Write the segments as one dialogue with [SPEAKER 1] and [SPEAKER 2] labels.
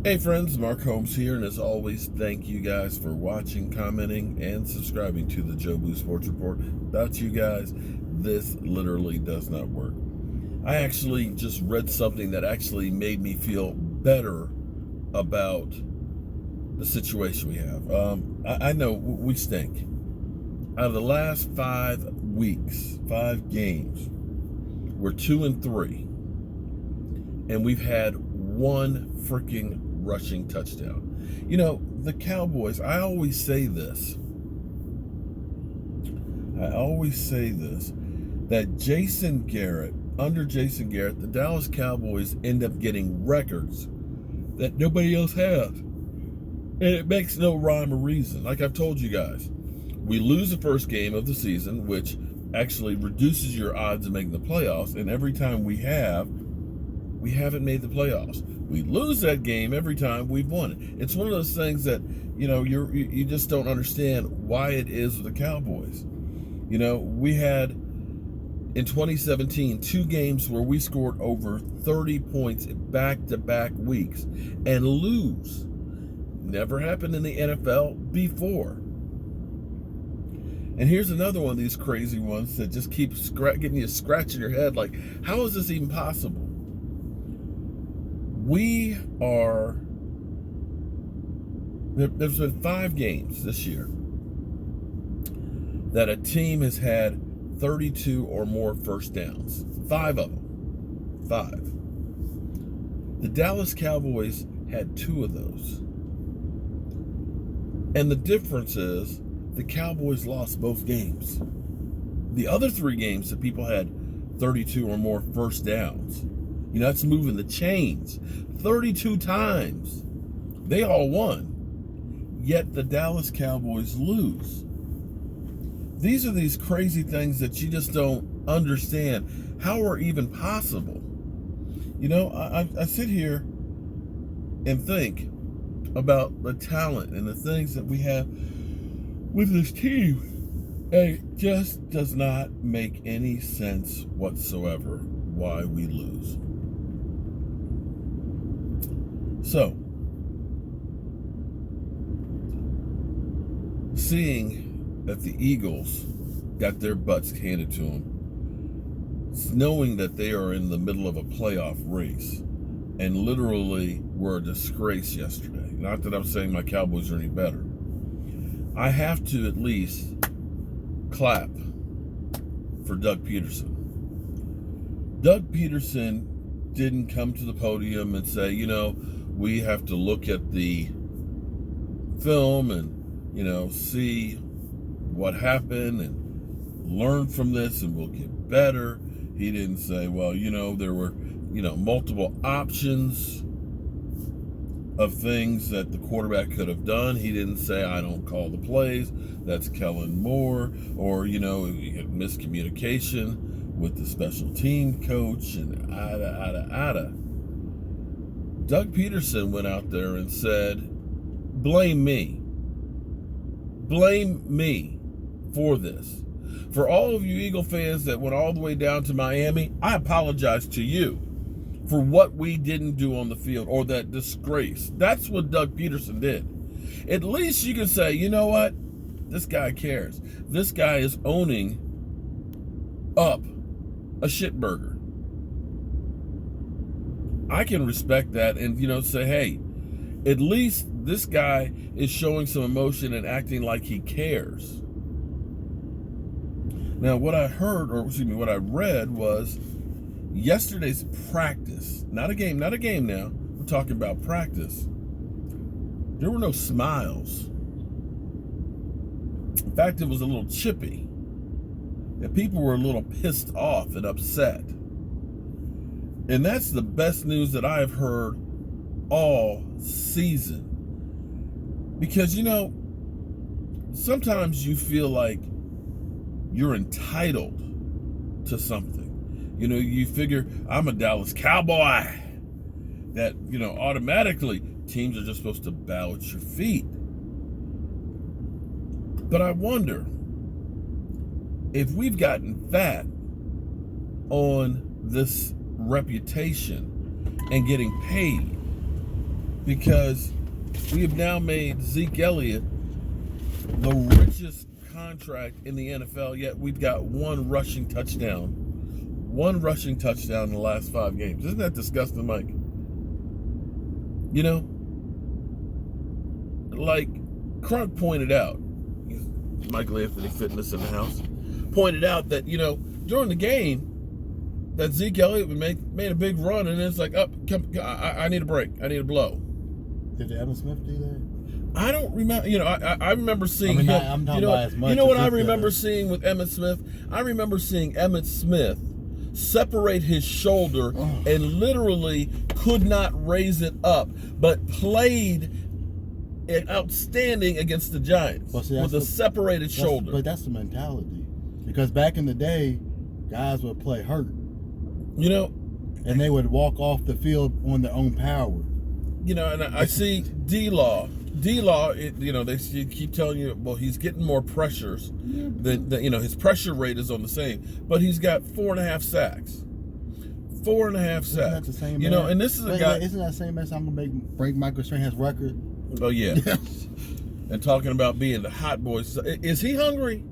[SPEAKER 1] Hey friends, Mark Holmes here, and as always, thank you guys for watching, commenting, and subscribing to the Joe Boo Sports Report. Without you guys, this literally does not work. I actually just read something that actually made me feel better about the situation we have. I know we stink. Out of the last 5 weeks, 5 games, we're 2-3, and we've had one freaking rushing touchdown. You know, the Cowboys, I always say this, that under Jason Garrett, the Dallas Cowboys end up getting records that nobody else has. And it makes no rhyme or reason. Like I've told you guys, we lose the first game of the season, which actually reduces your odds of making the playoffs, and every time we haven't made the playoffs. We lose that game every time we've won it. It's one of those things that, you know, you just don't understand why it is with the Cowboys. You know, we had in 2017 2 games where we scored over 30 points back-to-back weeks and lose. Never happened in the NFL before. And here's another one of these crazy ones that just keeps getting you scratching your head like, how is this even possible? There's been 5 games this year that a team has had 32 or more first downs. 5 of them. 5. The Dallas Cowboys had 2 of those. And the difference is the Cowboys lost both games. The other 3 games that people had 32 or more first downs, you know, that's moving the chains. 32 times. They all won. Yet the Dallas Cowboys lose. These are these crazy things that you just don't understand how are even possible. You know, I sit here and think about the talent and the things that we have with this team. And it just does not make any sense whatsoever why we lose. So, seeing that the Eagles got their butts handed to them, knowing that they are in the middle of a playoff race, and literally were a disgrace yesterday. Not that I'm saying my Cowboys are any better. I have to at least clap for Doug Peterson. Doug Peterson didn't come to the podium and say, you know, we have to look at the film and, you know, see what happened and learn from this and we'll get better. He didn't say, well, you know, there were, you know, multiple options of things that the quarterback could have done. He didn't say, I don't call the plays, that's Kellen Moore, or, you know, he had miscommunication with the special team coach and Doug Peterson went out there and said, blame me for this. For all of you Eagle fans that went all the way down to Miami, I apologize to you for what we didn't do on the field, or that disgrace. That's what Doug Peterson did. At least you can say, you know what? This guy cares. This guy is owning up a shitburger. I can respect that and, you know, say, hey, at least this guy is showing some emotion and acting like he cares. Now, what I read was yesterday's practice, not a game now, we're talking about practice. There were no smiles. In fact, it was a little chippy. And people were a little pissed off and upset. And that's the best news that I've heard all season. Because, you know, sometimes you feel like you're entitled to something. You know, you figure, I'm a Dallas Cowboy. That, you know, automatically teams are just supposed to bow at your feet. But I wonder if we've gotten fat on this reputation and getting paid because we have now made Zeke Elliott the richest contract in the NFL, yet we've got one rushing touchdown in the last 5 games. Isn't that disgusting, Mike? You know, like Crunk pointed out, Michael Anthony Fitness in the house, pointed out that, you know, during the game, that Zeke Elliott made a big run, and it's like, I need a break. I need a blow.
[SPEAKER 2] Did Emmitt Smith do that?
[SPEAKER 1] I don't remember. You know, I remember seeing him.
[SPEAKER 2] I'm talking about as much.
[SPEAKER 1] You know what I remember seeing with Emmitt Smith? I remember seeing Emmitt Smith separate his shoulder and literally could not raise it up, but played outstanding against the Giants with a separated shoulder.
[SPEAKER 2] But that's the mentality. Because back in the day, guys would play hurt.
[SPEAKER 1] You know,
[SPEAKER 2] and they would walk off the field on their own power.
[SPEAKER 1] You know, and I see D-Law, you know, they keep telling you, well, he's getting more pressures. You know, his pressure rate is on the same, but he's got 4.5 sacks. 4.5 sacks.
[SPEAKER 2] Isn't that the same
[SPEAKER 1] you
[SPEAKER 2] man?
[SPEAKER 1] know, and this is a guy.
[SPEAKER 2] Isn't that the same man I'm going to break Michael Strahan's record?
[SPEAKER 1] Oh, yeah. And talking about being the hot boy. Is he hungry?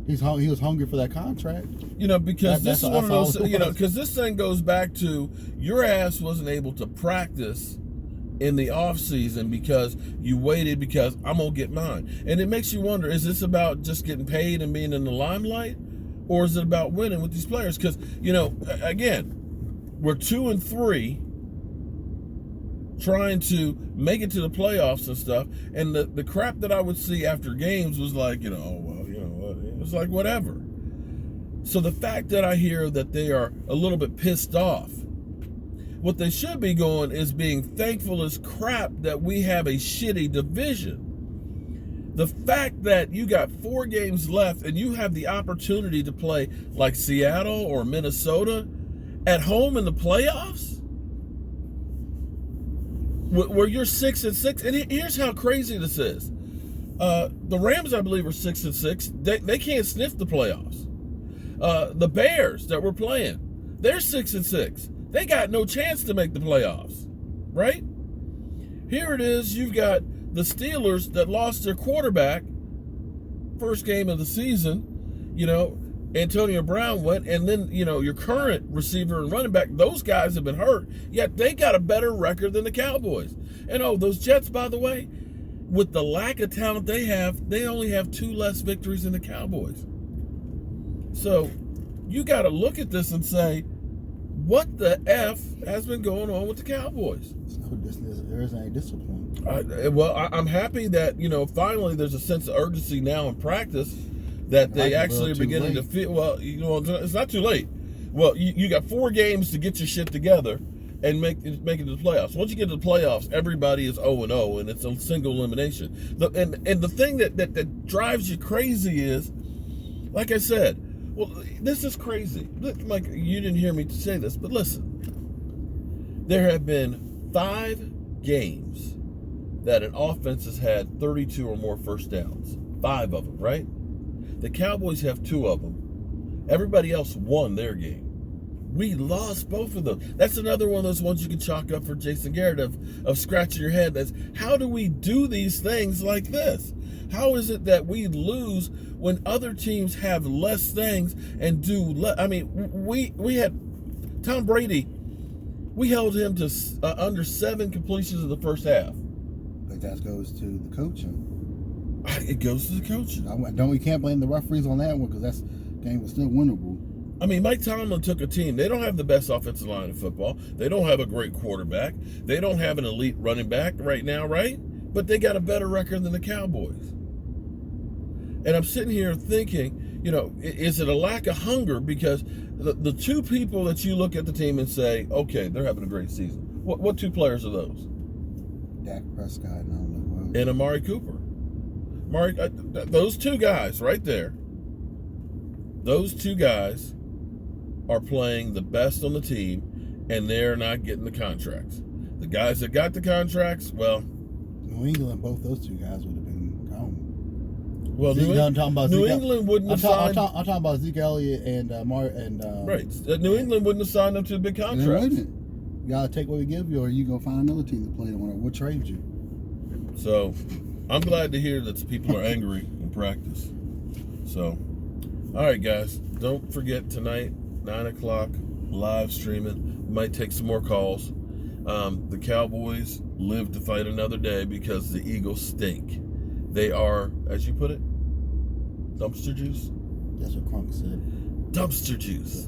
[SPEAKER 2] He was hungry for that contract.
[SPEAKER 1] You know, because this is one of those, you know, because this thing goes back to your ass wasn't able to practice in the off season because you waited because I'm going to get mine. And it makes you wonder, is this about just getting paid and being in the limelight? Or is it about winning with these players? Because, you know, again, we're 2-3 trying to make it to the playoffs and stuff. And the crap that I would see after games was like, you know, oh, well, you know what? It was like, whatever. So the fact that I hear that they are a little bit pissed off, what they should be going is being thankful as crap that we have a shitty division. The fact that you got 4 games left and you have the opportunity to play like Seattle or Minnesota at home in the playoffs, where you're 6-6, and here's how crazy this is. The Rams, I believe, are 6-6. They can't sniff the playoffs. The Bears that we're playing, they're 6-6. They got no chance to make the playoffs, right? Here it is. You've got the Steelers that lost their quarterback first game of the season. You know, Antonio Brown went, and then, you know, your current receiver and running back, those guys have been hurt, yet they got a better record than the Cowboys. And those Jets, by the way, with the lack of talent they have, they only have 2 less victories than the Cowboys. So you got to look at this and say, what the F has been going on with the Cowboys?
[SPEAKER 2] There isn't any discipline.
[SPEAKER 1] I'm happy that, you know, finally there's a sense of urgency now in practice that they actually are beginning to feel, well, you know, it's not too late. Well, you got 4 games to get your shit together and make it to the playoffs. Once you get to the playoffs, everybody is 0-0, and it's a single elimination. And the thing that drives you crazy is, like I said, well, this is crazy. Mike, you didn't hear me say this, but listen. There have been 5 games that an offense has had 32 or more first downs. 5 of them, right? The Cowboys have 2 of them. Everybody else won their game. We lost both of them. That's another one of those ones you can chalk up for Jason Garrett of scratching your head. That's, how do we do these things like this? How is it that we lose when other teams have less things and do less? I mean, we had Tom Brady. We held him to under 7 completions in the first half.
[SPEAKER 2] But that goes to the coaching.
[SPEAKER 1] It goes to the coaching.
[SPEAKER 2] We can't blame the referees on that one, because that game was still winnable.
[SPEAKER 1] I mean, Mike Tomlin took a team. They don't have the best offensive line in football. They don't have a great quarterback. They don't have an elite running back right now, right? But they got a better record than the Cowboys. And I'm sitting here thinking, you know, is it a lack of hunger? Because the 2 people that you look at the team and say, okay, they're having a great season. What 2 players are those?
[SPEAKER 2] Dak Prescott and I don't know who else.
[SPEAKER 1] And Amari Cooper. Those 2 guys right there. Those 2 guys are playing the best on the team, and they're not getting the contracts. The guys that got the contracts, well,
[SPEAKER 2] New England, both those 2 guys would have been gone.
[SPEAKER 1] Well, New England wouldn't have signed.
[SPEAKER 2] I'm talking about Zeke Elliott and
[SPEAKER 1] right. New England wouldn't have signed them to the big contracts.
[SPEAKER 2] gotta take what we give you, or you go find another team to play on, or we'll trade you.
[SPEAKER 1] So, I'm glad to hear that people are angry in practice. So, all right, guys, don't forget tonight, 9 o'clock, live streaming. We might take some more calls. The Cowboys live to fight another day because the Eagles stink. They are, as you put it, dumpster juice?
[SPEAKER 2] That's what Crunk said.
[SPEAKER 1] Dumpster juice.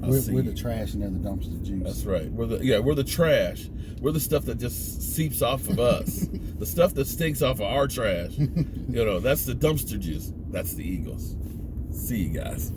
[SPEAKER 2] We're the trash and they're the dumpster juice.
[SPEAKER 1] That's right. We're the trash. We're the stuff that just seeps off of us. The stuff that stinks off of our trash. That's the dumpster juice. That's the Eagles. See you guys.